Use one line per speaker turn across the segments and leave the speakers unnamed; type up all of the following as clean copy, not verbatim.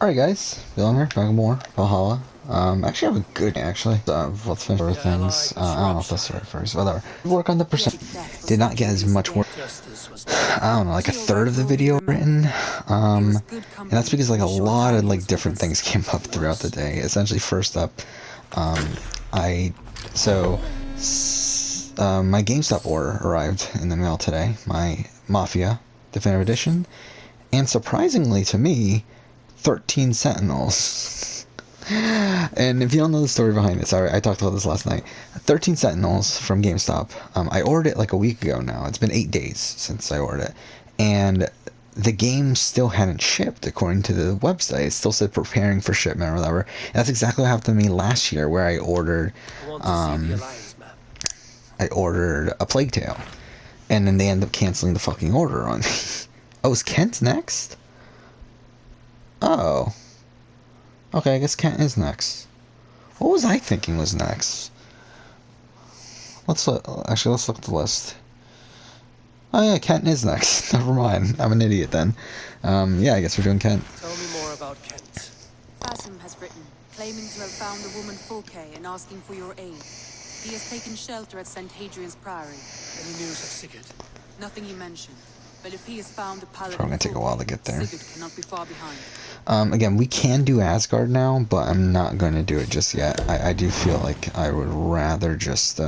Alright guys, Bill here, back with more Valhalla. Actually I have a good actually. Let's finish other things. I don't know if that's the right first, whatever. Work on the percent. Did not get as much work. I don't know, like a third of the video written. And that's because like a lot of like different things came up throughout the day. Essentially, first up, I my GameStop order arrived in the mail today. My Mafia Definitive Edition, and surprisingly to me, 13 Sentinels. And if you don't know the story behind it, sorry, I talked about this last night. 13 Sentinels from GameStop. I ordered it like a week ago now. It's been 8 days since I ordered it. And the game still hadn't shipped according to the website. It still said preparing for shipment or whatever. And that's exactly what happened to me last year where I ordered a Plague Tale. And then they ended up canceling the fucking order on me. Oh, is Kent next? Oh. Okay, I guess Kent is next. What was I thinking was next? Let's look at the list. Oh yeah, Kent is next. Never mind. I'm an idiot then. Yeah, I guess we're doing Kent.
Tell me more about Kent.
Basim has written, claiming to have found the woman Fulke and asking for your aid. He has taken shelter at St. Hadrian's Priory.
Any news of Sigurd?
Nothing he mentioned. But if he has found the paladin,
Probably gonna take a while to get there.
Sigurd cannot be far behind.
Again, we can do Asgard now, but I'm not going to do it just yet. I do feel like I would rather just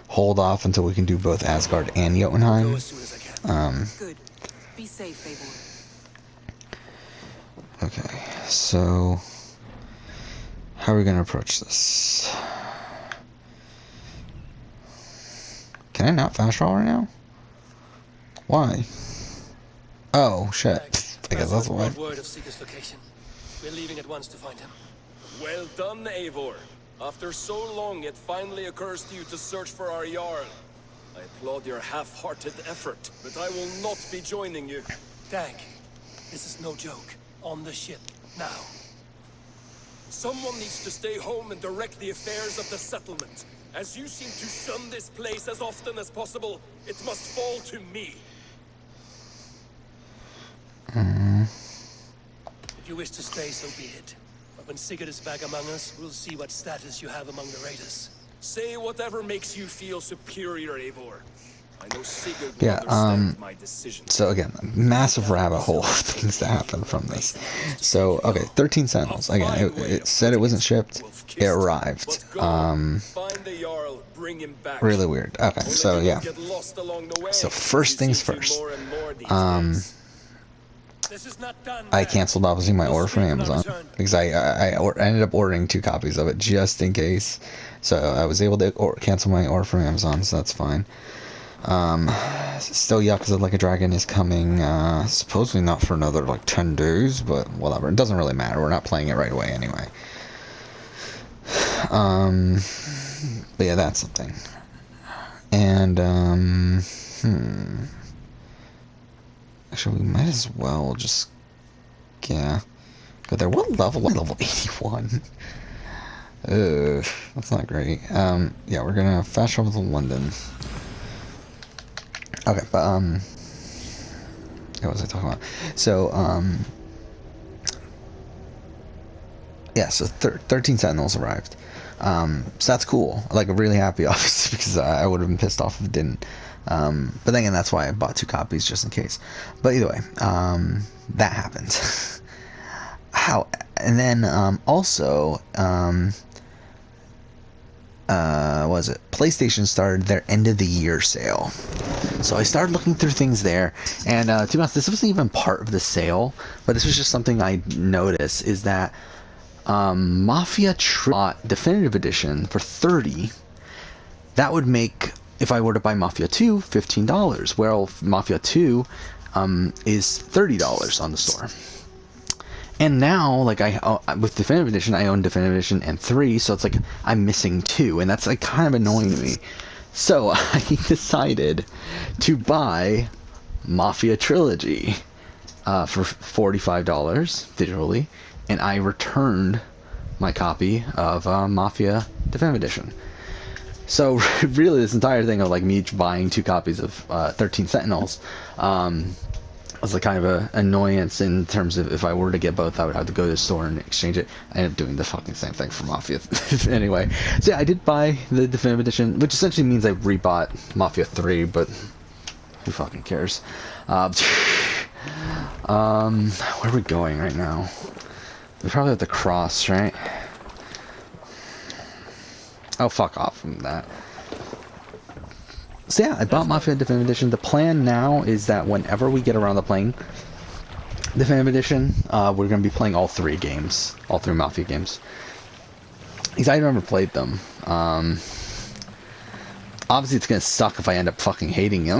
hold off until we can do both Asgard and Jotunheim.
Go as soon as I can.
Good. Be safe, Eivor.
Okay, so how are we going to approach this? Can I not fast travel right now? Why? Oh, shit. I guess that's why.
Word of Sigurd's location. We're leaving at once to find him.
Well done, Eivor. After so long, it finally occurs to you to search for our Jarl. I applaud your half-hearted effort, but I will not be joining you.
Dag, this is no joke. On the ship, now.
Someone needs to stay home and direct the affairs of the settlement. As you seem to shun this place as often as possible, it must fall to me.
If you wish to stay, so be it. But when Sigurd is back among us, we'll see what status you have among the raiders.
Say whatever makes you feel superior, Eivor. I know Sigurd will
Yeah,
understand my decision.
So again, massive rabbit hole of things that happen from this. So, okay, 13 Sentinels. Again, it said it wasn't shipped. It arrived.
Find the Jarl, bring him back.
Really weird. Okay, so yeah.
Get lost along the way.
So first things
You seem to
first.
more and more these days.
This is not done,
I
man.
canceled obviously my order from Amazon because I ended up ordering 2 copies of it just in case. So I was able to cancel my order from Amazon, so that's fine. Still Yakuza Like a Dragon is coming, supposedly not for another like 10 days, but whatever. It doesn't really matter. We're not playing it right away anyway. But yeah, that's something. And actually, we might as well just, yeah, go there. What level? Level 81. Ugh, that's not great. Yeah, we're gonna fast travel to London. Okay, but what was I talking about? So yeah, so 13 Sentinels arrived. So that's cool. Like, I'm really happy, obviously, because I would have been pissed off if it didn't. But then again, that's why I bought 2 copies just in case. But either way, that happened. And then also, was it? PlayStation started their end of the year sale. So I started looking through things there, and to be honest, this wasn't even part of the sale, but this was just something I noticed, is that Mafia Definitive Edition for $30, that would make, if I were to buy Mafia 2, $15, where Mafia 2 is $30 on the store. And now, like, with Definitive Edition, I own Definitive Edition and 3, so it's like I'm missing 2, and that's like kind of annoying to me. So I decided to buy Mafia Trilogy for $45 digitally, and I returned my copy of Mafia Definitive Edition. So really, this entire thing of like me buying 2 copies of 13 Sentinels was like kind of a annoyance in terms of if I were to get both, I would have to go to the store and exchange it. I ended up doing the fucking same thing for Mafia. Anyway, so yeah, I did buy the definitive edition, which essentially means I rebought Mafia 3, but who fucking cares? Where are we going right now? We probably have to cross, right? Oh, fuck off from that. So yeah, I bought Mafia Definitive Edition. The plan now is that whenever we get around to playing Definitive Edition, we're going to be playing all three games. All three Mafia games. Because I never played them. Obviously it's going to suck if I end up fucking hating them.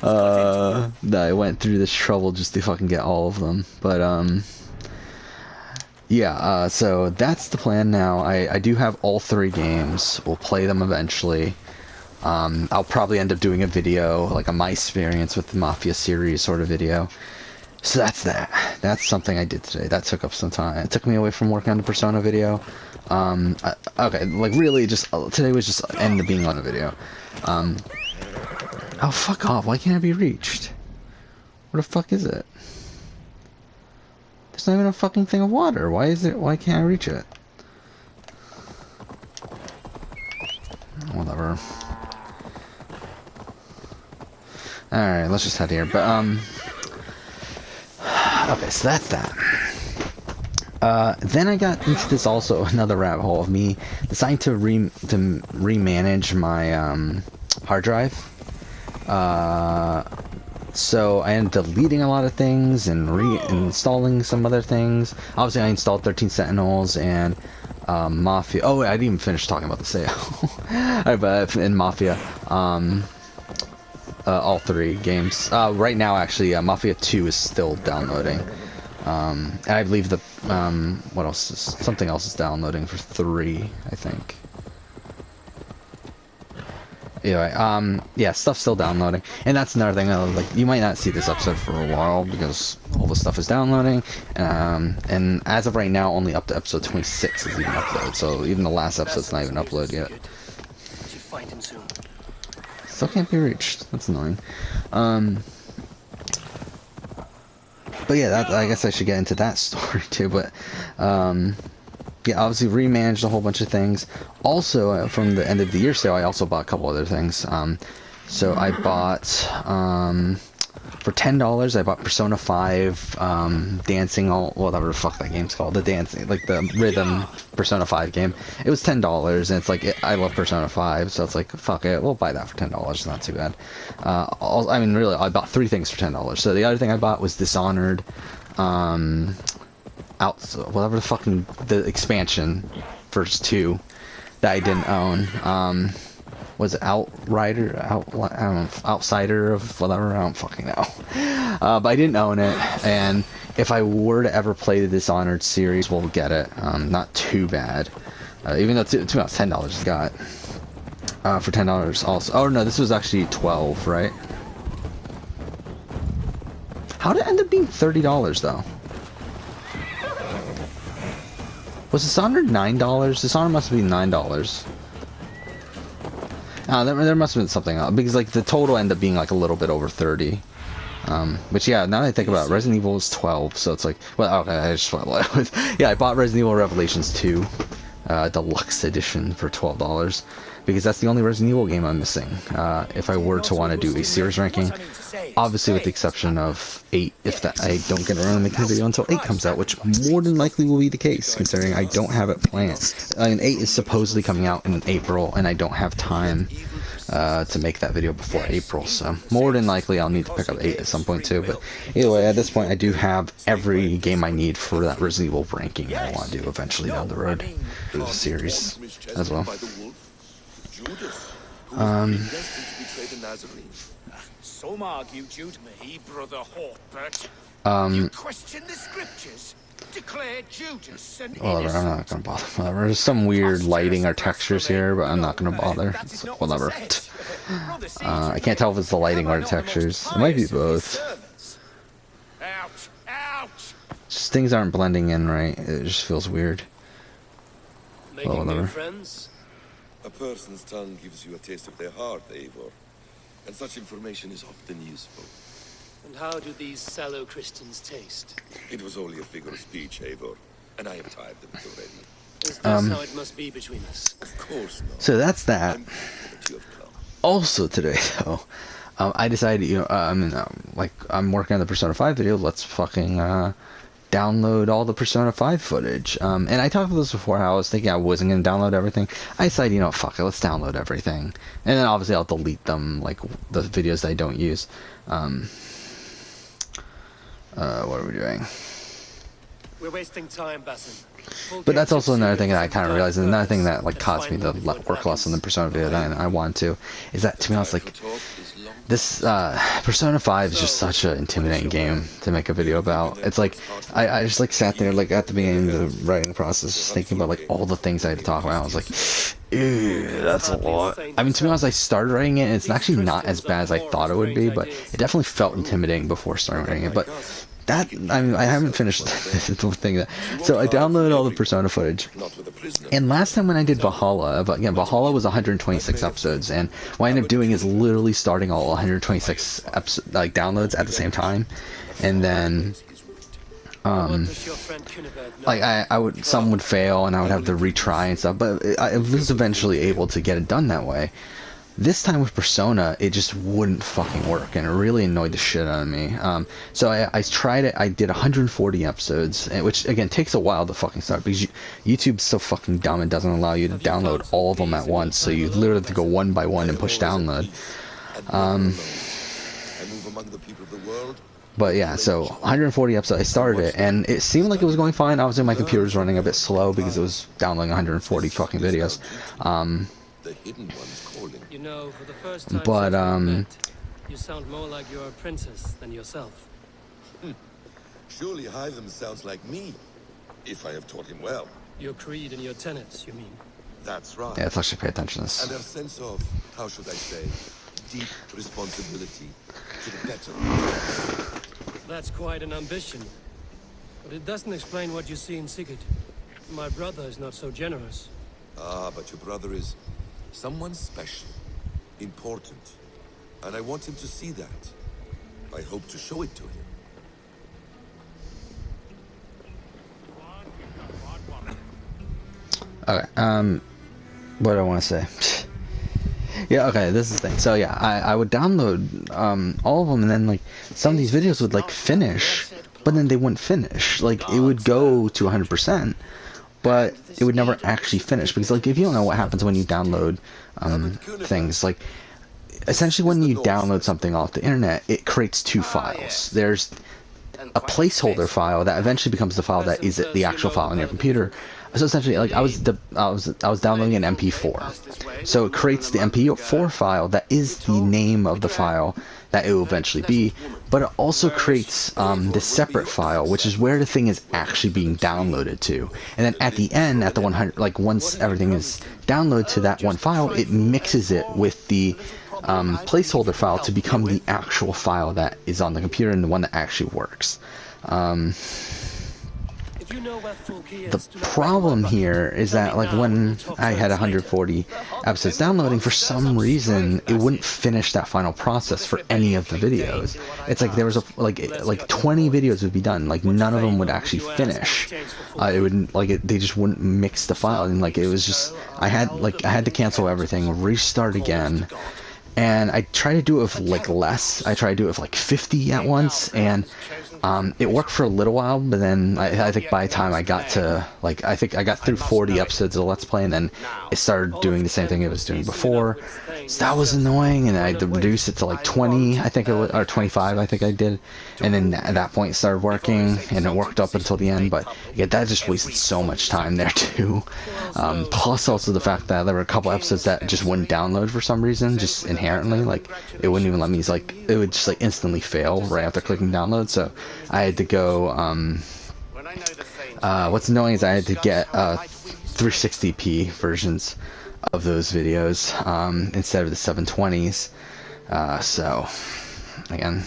That I went through this trouble just to fucking get all of them. But, yeah, so that's the plan now. I do have all three games. We'll play them eventually. I'll probably end up doing a video, like a my experience with the Mafia series sort of video. So that's that. That's something I did today. That took up some time. It took me away from working on the Persona video. Okay, like really just, today was just end up being on a video. Oh, fuck off. Why can't it be reached? Where the fuck is it? There's not even a fucking thing of water. Why can't I reach it? Whatever. Alright, let's just head here. But, okay, so that's that. Then I got into this also, another rabbit hole of me deciding to remanage my, hard drive. So I ended up deleting a lot of things and reinstalling some other things. Obviously I installed 13 Sentinels and, Mafia. Oh, wait, I didn't even finish talking about the sale. But in Mafia, all three games. Right now, actually, Mafia 2 is still downloading. And I believe the, what else is, something else is downloading for 3, I think. Anyway, yeah, stuff's still downloading. And that's another thing, like, you might not see this episode for a while, because all the stuff is downloading. And as of right now, only up to episode 26 is even uploaded, so even the last episode's not even uploaded yet. Still can't be reached. That's annoying. But yeah, I guess I should get into that story too, but, yeah, obviously remanaged a whole bunch of things. Also, from the end of the year sale, I also bought a couple other things. So I bought, for $10, I bought Persona 5, Dancing, whatever the fuck that game's called, the dancing, like the rhythm Persona 5 game. It was $10, and it's like, I love Persona 5, so it's like, fuck it, we'll buy that for $10, it's not too bad. I mean, really, I bought 3 things for $10. So the other thing I bought was Dishonored, whatever the fucking, the expansion, first 2, that I didn't own. Was it Outsider of whatever, I don't fucking know. But I didn't own it, and if I were to ever play the Dishonored series, we'll get it. Not too bad. Even though it's about $10 is got. For $10 also. Oh no, this was actually 12, right? How did it end up being $30 though? Was Dishonored $9? Dishonored must be $9. There must have been something else, because like the total ended up being like a little bit over 30. But yeah, now that I think about it, Resident Evil is 12, so it's like, well, okay, I just yeah, I bought Resident Evil Revelations 2, Deluxe Edition for $12, because that's the only Resident Evil game I'm missing. If I were to want to do a series ranking, obviously with the exception of 8, if that I don't get around to making a video until 8 comes out, which more than likely will be the case, considering I don't have it planned. I mean, 8 is supposedly coming out in April, and I don't have time to make that video before April, so more than likely I'll need to pick up 8 at some point too. But either way, at this point I do have every game I need for that Resident Evil ranking I want to do eventually down the road for the series as well.
Some argue due to me, brother Hortbert. You question the scriptures, declare Judas an
whatever, I'm not gonna bother. Whatever. There's some weird lighting or textures here, but I'm not gonna bother. It's like, whatever. I can't tell if it's the lighting or the textures. It might be both. Just things aren't blending in right. It just feels weird. Well, whatever.
A person's tongue gives you a taste of their heart, Eivor. And such information is often useful.
And how do these sallow Christians taste?
It was only a figure of speech, Eivor, and I have tired of it already.
Is this how it must be between us?
Of course not.
So that's that.
I'm glad that you have come.
Also today, though, I decided, like, I'm working on the Persona 5 video. Let's fucking download all the Persona 5 footage. And I talked about this before, how I was thinking I wasn't going to download everything. I decided, fuck it, let's download everything. And then obviously I'll delete them, like, the videos that I don't use. What are we doing?
We're wasting time, Basim.
But that's also another thing that I kind of realized, and another thing that, like, caused me to work less on the Persona video than I want to, is that, to be honest, like, this Persona 5 is just such an intimidating game to make a video about. It's like I just like sat there like at the beginning of the writing process, just thinking about like all the things I had to talk about. I was like, ew, that's a lot. I mean, to be honest, I started writing it, and it's actually not as bad as I thought it would be, but it definitely felt intimidating before starting writing it. But that, I mean, I haven't finished the thing that. So I downloaded all the Persona footage, and last time when I did Valhalla, Valhalla was 126 episodes, and what I ended up doing is literally starting all 126 like downloads at the same time, and then like I would, some would fail, and I would have to retry and stuff, but I was eventually able to get it done that way. This time with Persona, it just wouldn't fucking work, and it really annoyed the shit out of me. So I tried it. I did 140 episodes, which again takes a while to fucking start because YouTube's so fucking dumb. It doesn't allow you to download all of them at once, so you literally have to go one by one and push download. But yeah, so 140 episodes. I started it, and it seemed like it was going fine. Obviously, my computer was running a bit slow because it was downloading 140 fucking videos.
The hidden one's calling.
For the first time
But,
you sound more like you're a princess than yourself.
Surely Hytham sounds like me, if I have taught him well.
Your creed and your tenets, you mean?
That's right.
yeah, let's actually pay attention to this.
And a sense of, how should I say, deep responsibility to the better.
That's quite an ambition. But it doesn't explain what you see in Sigurd. My brother is not so generous.
Ah, but your brother is someone special, important, and I want him to see that. I hope to show it to him.
Okay, what do I want to say? Yeah, okay, this is the thing. So yeah, I would download all of them, and then like some of these videos would like finish, but then they wouldn't finish. Like it would go to 100%, but it would never actually finish, because like if you don't know what happens when you download things, like essentially when you download something off the internet, it creates two files. There's a placeholder file that eventually becomes the file that is the actual file on your computer. So essentially, like I was downloading an MP4, so it creates the MP4 file that is the name of the file that it will eventually be, but it also creates this separate file, which is where the thing is actually being downloaded to. And then at the end, at the 100, like once everything is downloaded to that one file, it mixes it with the placeholder file to become the actual file that is on the computer and the one that actually works. The problem here is that like when I had 140 episodes downloading, for some reason it wouldn't finish that final process for any of the videos. It's like there was like 20 videos would be done, like none of them would actually finish. It wouldn't they just wouldn't mix the file, and like it was just I had to cancel everything, restart again. And I tried to do it with like less. I tried to do it with like 50 at once, and it worked for a little while, but then I think by the time I got to like I got through 40 episodes of Let's Play, and then it started doing the same thing it was doing before. So that was annoying, and I had to reduce it to like 20, I think it was, or 25, I think I did. And then at that point it started working, and it worked up until the end. But yeah, that just wasted so much time there too. Plus also the fact that there were a couple episodes that just wouldn't download for some reason, just inherently, like it wouldn't even let me, like it would just like instantly fail right after clicking download. So I had to go what's annoying is I had to get 360p versions of those videos instead of the 720s. So again,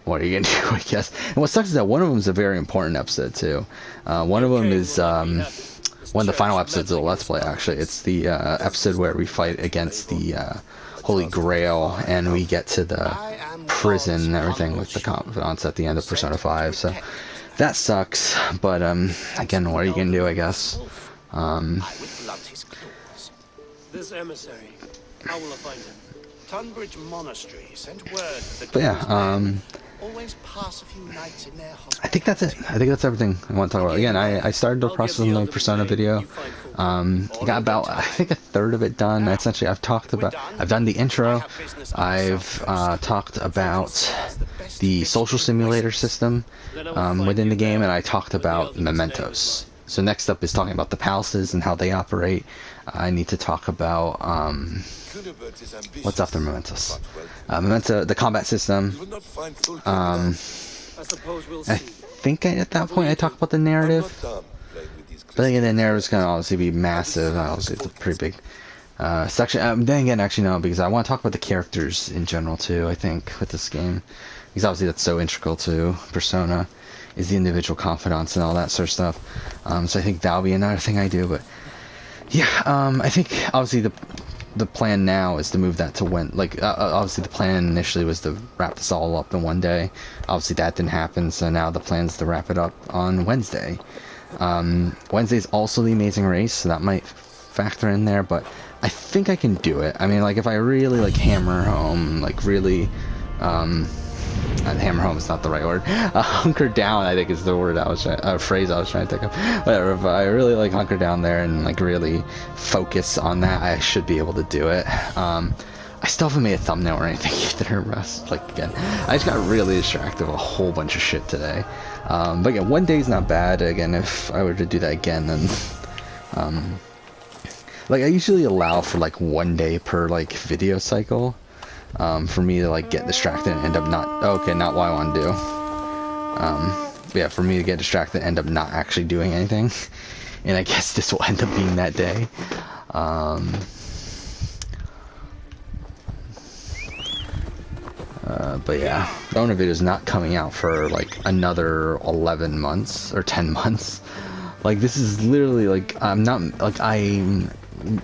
what are you gonna do, I guess? And what sucks is that one of them is a very important episode too. One of them is one of the final episodes of the Let's Play, actually. It's the episode where we fight against the Holy Grail, and we get to the prison and everything with the confidants at the end of Persona 5, so that sucks, but again, what are you gonna do, I guess.
This emissary, how will I find him?
Tunbridge Monastery sent word that
But yeah,
always pass a few nights in their
I think that's it. I think that's everything I want to talk about. Again, I started the process of my Persona video. Got about, I think, a third of it done. Essentially, I've done the intro. I've talked about the social simulator system within the game, and I talked about mementos. So next up is talking about the palaces and how they operate. I need to talk about what's after mementos. Memento, the combat system. I think at that point I talk about the narrative. But again, the narrative is going to obviously be massive. Obviously, it's a pretty big section. Then again, actually no, because I want to talk about the characters in general too. I think with this game, because obviously that's so integral to Persona, is the individual confidants and all that sort of stuff. So I think that'll be another thing I do. But yeah, I think obviously the plan now is to move that to when, like, obviously the plan initially was to wrap this all up in one day. Obviously that didn't happen, so now the plan is to wrap it up on Wednesday. Wednesday is also the Amazing Race, so that might factor in there, but I think I can do it. I mean, like, if I really, like, hammer home, like, really, hammer home is not the right word. Hunker down, I think, is the word phrase I was trying to think of. Whatever. If I really like hunker down there and like really focus on that, I should be able to do it. I still haven't made a thumbnail or anything either. Like, again, I just got really distracted with a whole bunch of shit today. But again, one day's not bad. Again, if I were to do that again, then like, I usually allow for like 1 day per like video cycle. For me to like get distracted and end up not what I want to do. Yeah, for me to get distracted and end up not actually doing anything. And I guess this will end up being that day. But yeah, the owner video is not coming out for like another 11 months or 10 months. Like, this is literally like, I'm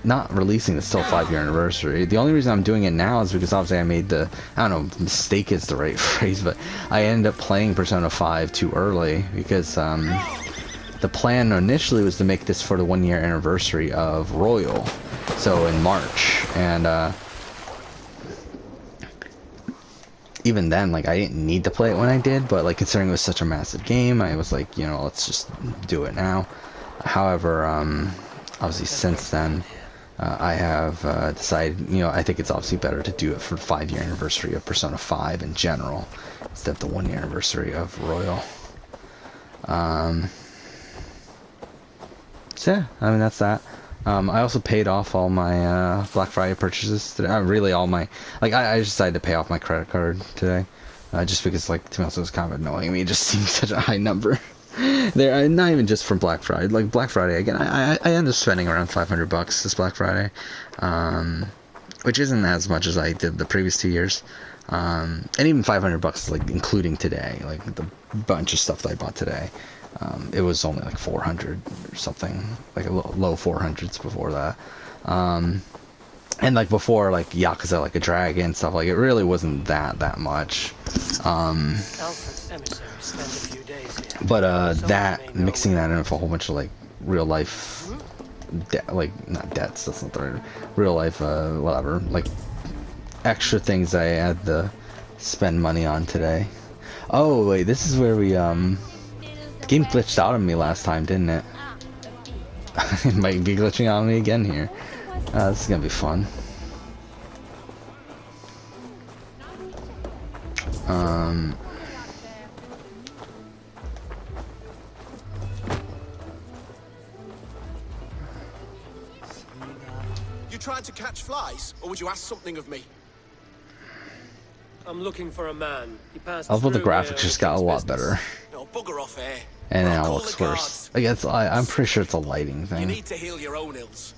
not releasing this till 5-year anniversary. The only reason I'm doing it now is because obviously I made the, I don't know, mistake is the right phrase, but I ended up playing Persona 5 too early because the plan initially was to make this for the 1-year anniversary of Royal, so in March, and even then, like, I didn't need to play it when I did, but like, considering it was such a massive game, I was like, you know, let's just do it now. However, obviously since then, I have decided, you know, I think it's obviously better to do it for the 5-year anniversary of Persona 5 in general, instead of the 1-year anniversary of Royal. So yeah, I mean, that's that. I also paid off all my Black Friday purchases today. Really all my, like, I just decided to pay off my credit card today, just because, like, to be honest, it was kind of annoying. I mean, it just seems such a high number. There, not even just from Black Friday. Like, Black Friday, again, I ended up spending around $500 this Black Friday, which isn't as much as I did the previous 2 years, and even $500 is like including today, like the bunch of stuff that I bought today. It was only like 400 or something, like a low 400s before that, and like before, like Yakuza Like a Dragon stuff, like it really wasn't that much. But that, mixing that in with a whole bunch of like real life, like, not debts, that's not the right, real life, whatever, like extra things I had to spend money on today. Oh wait, this is where we the game glitched out on me last time, didn't it? It might be glitching on me again here. This is gonna be fun.
You trying to catch flies, or would you ask something of me?
I'm looking for a man. He passed
I thought the
through
graphics just got a lot better.
No, bugger off here.
And now it
Call
looks
the
worse.
guards.
I guess I'm pretty sure it's a lighting
You
thing.
need to heal your own ills.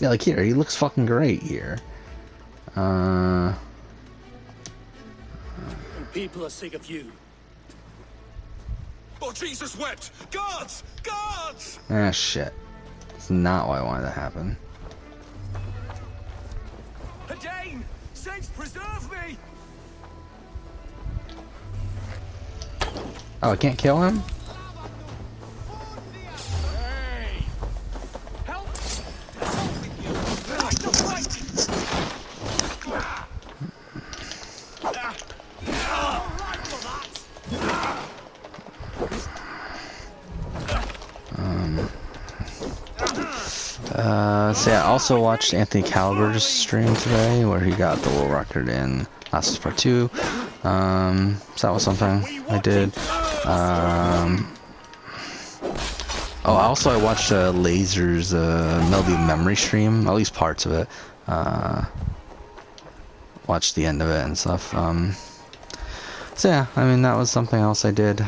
Yeah, like here, he looks fucking great here.
And people are sick of you.
Oh, Jesus wept! Guards! Guards!
Ah, shit. It's not what I wanted to happen.
Hadain! Saints preserve me!
Oh, I can't kill him?
Hey! Help!
So yeah, I also watched Anthony Caliber's stream today where he got the world record in Last of Us Part 2. So that was something I did. Oh, also I watched Laser's Melody of Memory stream, at least parts of it. Watched the end of it and stuff. So yeah, I mean that was something else I did.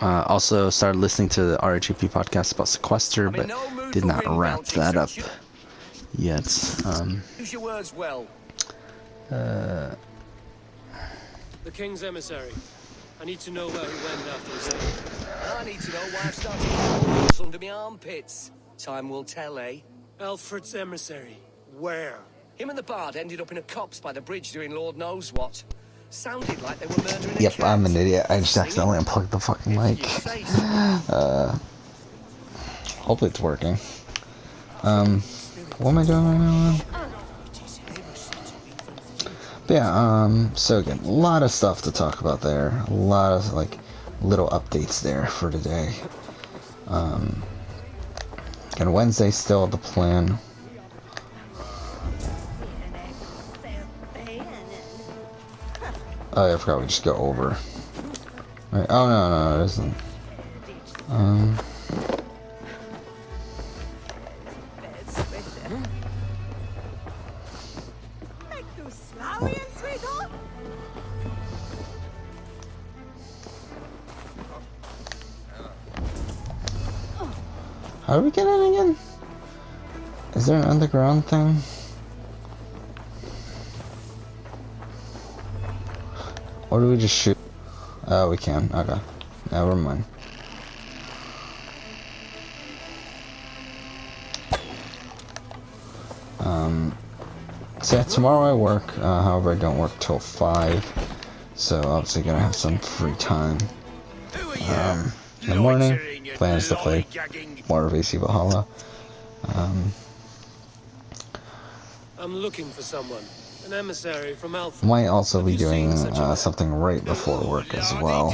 Also started listening to the RHP podcast about Sequester, but did not wrap that up yet.
Use your words well.
The King's emissary. I need to know where he went after his stay.
I need to know why I've started holes under my armpits. Time will tell, eh?
Alfred's emissary. Where?
Him and the bard ended up in a copse by the bridge doing Lord knows what. Sounded like they were murdering a
Yep,
cat.
I'm an idiot. I just accidentally unplugged the fucking mic. Hopefully it's working. What am I doing right now? But yeah, so again, a lot of stuff to talk about there. A lot of like little updates there for today. And Wednesday still the plan. Oh, yeah, I forgot we just go over. Right. Oh no, it isn't. How do we get in again? Is there an underground thing? Or do we just shoot? Oh, we can. Okay. Never mind. So yeah, tomorrow I work. However, I don't work till 5. So obviously gonna have some free time. In the morning, plan is to play more of AC Valhalla.
I'm looking for someone. An emissary from Alfred.
Might also be
Have you
doing
seen such a man?
something right before work as well.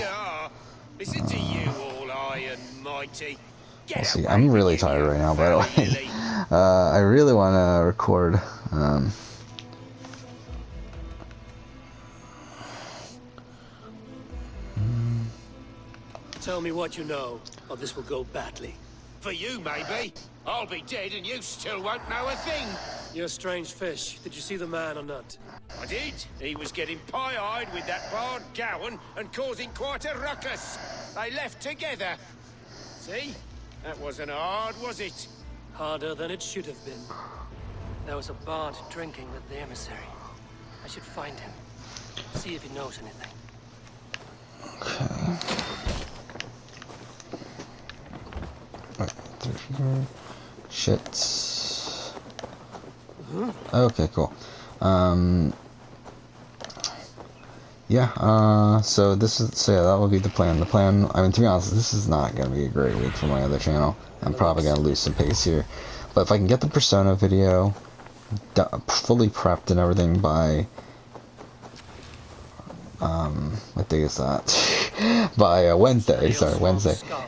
Listen to you, all high and mighty.
We'll see. I'm really tired right now, by the way. I really want to record.
Tell me what you know, or this will go badly.
For you, maybe. I'll be dead and you still won't know a thing.
You're a strange fish. Did you see the man or not?
I did. He was getting pie-eyed with that bard Gowan and causing quite a ruckus. They left together. See? That wasn't hard, was it?
Harder than it should have been. There was a bard drinking with the emissary. I should find him. See if he knows anything.
Okay. Right, through here. Shit. Okay, cool. Yeah, so yeah, that will be the plan. The plan, I mean, to be honest, this is not going to be a great week for my other channel. I'm probably going to lose some pace here. But if I can get the Persona video fully prepped and everything by, what day is that? By Wednesday,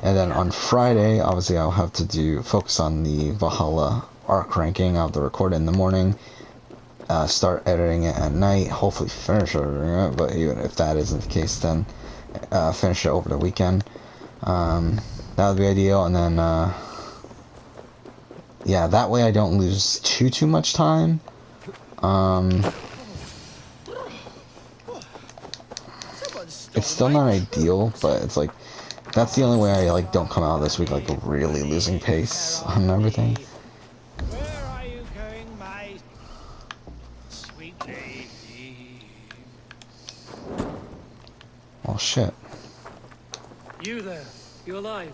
and then on Friday, obviously I'll have to focus on the Valhalla arc ranking. I'll have to record it in the morning, start editing it at night, hopefully finish editing it, but even if that isn't the case, then finish it over the weekend. That would be ideal, and then yeah, that way I don't lose too much time. It's still not ideal, but it's like, that's the only way I like don't come out this week like really losing pace on everything.
Where are you going, my sweet lady?
Oh shit.
You there. You alive?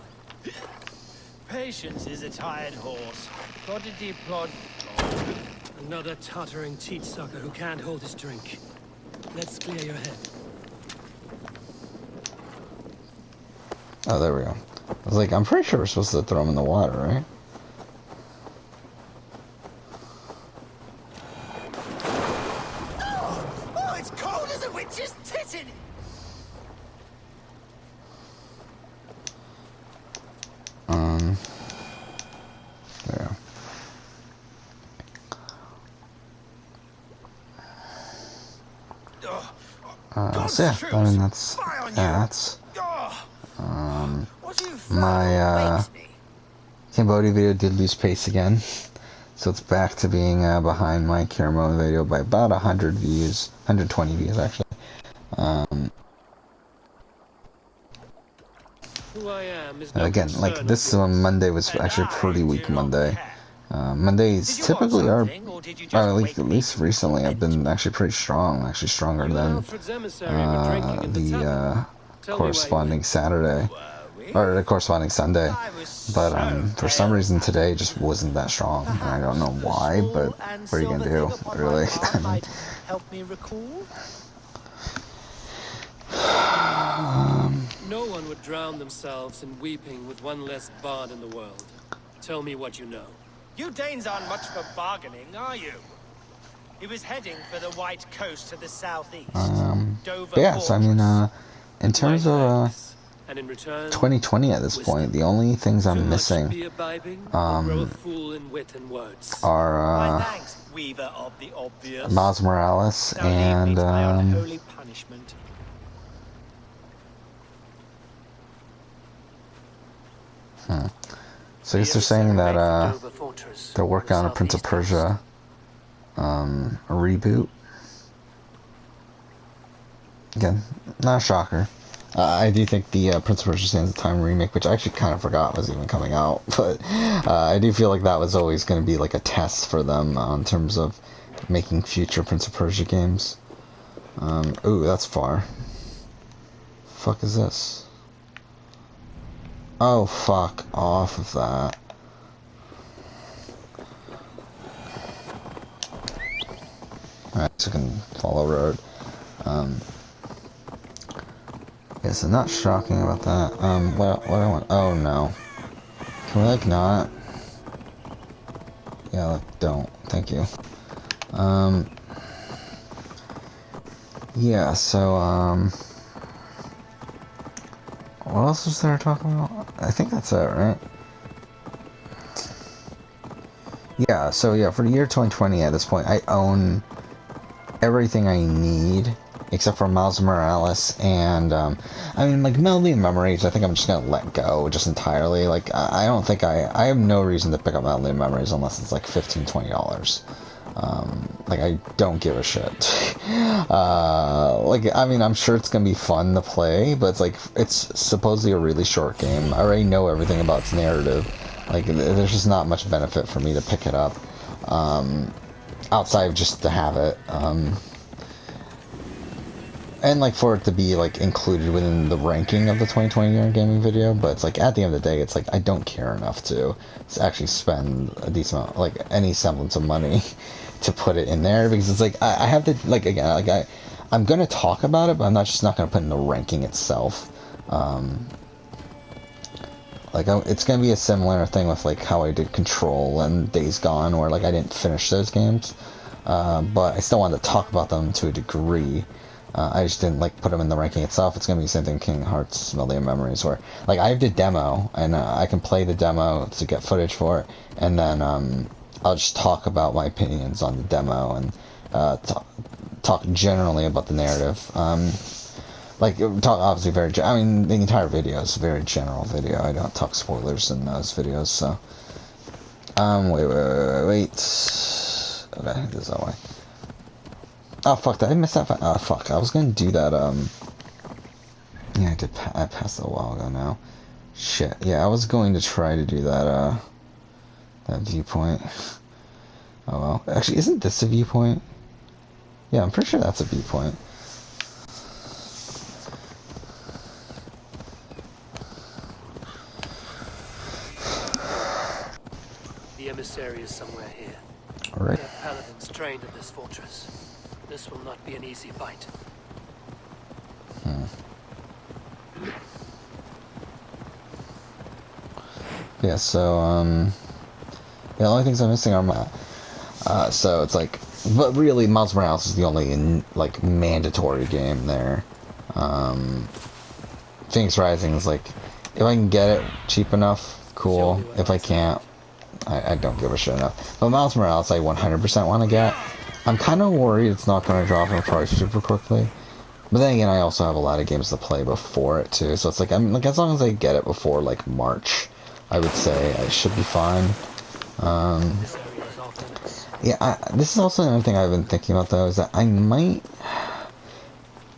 Patience is a tired horse. Prodigy plod
Another tottering teat sucker who can't hold his drink. Let's clear your head.
Oh, there we go. I was like, I'm pretty sure we're supposed to throw him in the water, right?
Oh, it's cold as a witch's titty!
There. So yeah, I mean that's my Cambodia video did lose pace again, so it's back to being behind my Kirimo video by about 100 views, 120 views actually.
Who I am is no
Again,
concern
like
of
this
yours.
Monday was actually a pretty weak Monday. Mondays typically are, or at least recently, have been actually pretty strong, actually stronger
You and
than
Alfred's emissary were drinking in the tavern. Tell me why you
corresponding
went.
Saturday, or the corresponding Sunday. But for some reason today just wasn't that strong, and I don't know why. But what are you gonna do, really?
Help me recall.
No one would drown themselves in weeping with one less bard in the world. Tell me what you know.
You Danes aren't much for bargaining, are you? He was heading for the White Coast to the southeast. Dover
But yeah, so I mean, in terms of
And in return,
2020 at this point, the only things I'm missing
be imbibing, or grow a fool in wit and words.
are
Thanks, Weaver of the Obvious.
Miles Morales
Now leave me
and
to my unholy punishment.
so I guess they're saying that
Dover Fortress,
they're working on a Prince of
southeast
Persia reboot. Again, not a shocker. I do think the Prince of Persia Sands of Time remake, which I actually kind of forgot was even coming out, but I do feel like that was always going to be like a test for them in terms of making future Prince of Persia games. Ooh, that's far. Fuck is this? Oh, fuck off of that. Alright, so we can follow road. Yes, I'm not shocking about that. What I want? Oh no. Can we like not? Yeah, like, don't. Thank you. Yeah. So what else was there to talk about? I think that's it, right? Yeah. So yeah, for the year 2020, at this point, I own everything I need except for Miles Morales, and I mean, like, Melody and Memories, I think I'm just gonna let go just entirely. Like, I don't think I have no reason to pick up Melody and Memories unless it's like $15-20. Like, I don't give a shit. Like, I mean, I'm sure it's gonna be fun to play, but it's like, it's supposedly a really short game. I already know everything about its narrative. Like, there's just not much benefit for me to pick it up, outside of just to have it. And like for it to be like included within the ranking of the 2020 year in gaming video, but it's like at the end of the day, it's like I don't care enough to actually spend a decent amount, like any semblance of money, to put it in there, because it's like I have to, like, again, like I'm gonna talk about it, but I'm not gonna put in the ranking itself. Like it's gonna be a similar thing with like how I did Control and Days Gone, where like I didn't finish those games, but I still wanted to talk about them to a degree. I just didn't like put them in the ranking itself. It's gonna be the same thing Kingdom Hearts Melody and Memories, where like I have the demo and I can play the demo to get footage for it, and then I'll just talk about my opinions on the demo and talk generally about the narrative. Like, talk obviously very. I mean, the entire video is a very general video. I don't talk spoilers in those videos, so. Wait. Okay, this is that way. Oh fuck! Did I miss that? Oh fuck! I was gonna do that. Yeah, I did. I passed it a while ago now. Shit. Yeah, I was going to try to do that. That viewpoint. Oh well. Actually, isn't this a viewpoint? Yeah, I'm pretty sure that's a viewpoint.
The emissary is somewhere here.
Alright.
The paladins trained at this fortress. This will not be an easy fight.
Yeah, so, yeah, the only things I'm missing are my, so it's like, but really, Miles Morales is the only, like, mandatory game there. Phoenix Rising is like, if I can get it cheap enough, cool. If I can't, I don't give a shit enough. But Miles Morales, I 100% want to get. I'm kind of worried it's not going to drop in price super quickly. But then again, I also have a lot of games to play before it too. So it's like, I'm like, as long as I get it before like March, I would say I should be fine.
This area is off limits.
Yeah, this is also another thing I've been thinking about though, is that I might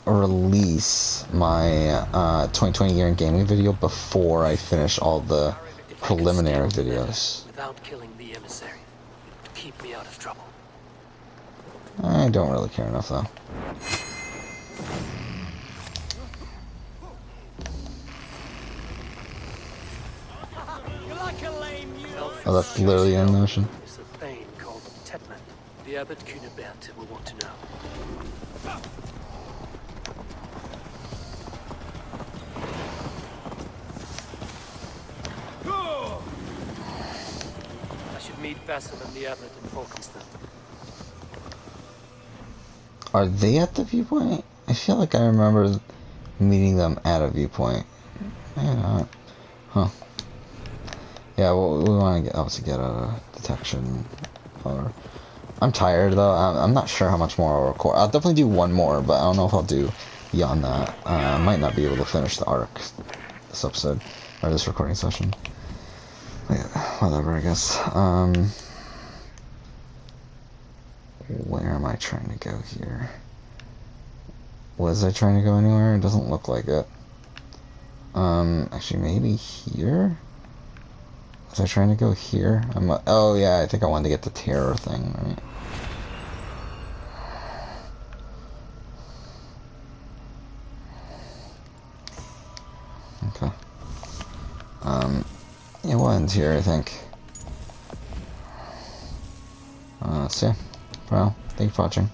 release my 2020 year in gaming video before I finish all the
If I could
preliminary
steal the letter
videos.
without killing the emissary, it would keep me out of trouble.
I don't really care enough though. Oh, that's literally an ocean.
It's a thane called Tetman. The Abbot Cunibert will want to know. I should meet Basil and the Abbot in Falkenstein.
Are they at the viewpoint? I feel like I remember meeting them at a viewpoint. Maybe not. Huh. Yeah, well, we want to obviously get a detection. Or I'm tired though. I'm not sure how much more I'll record. I'll definitely do one more, but I don't know if I'll do beyond that. I might not be able to finish the arc this episode or this recording session. But yeah, whatever, I guess. Where am I trying to go here? Was I trying to go anywhere? It doesn't look like it. Actually, maybe here? Was I trying to go here? Oh yeah, I think I wanted to get the terror thing, right? Okay. Yeah, we'll end here, I think. So yeah, well, thank you for watching.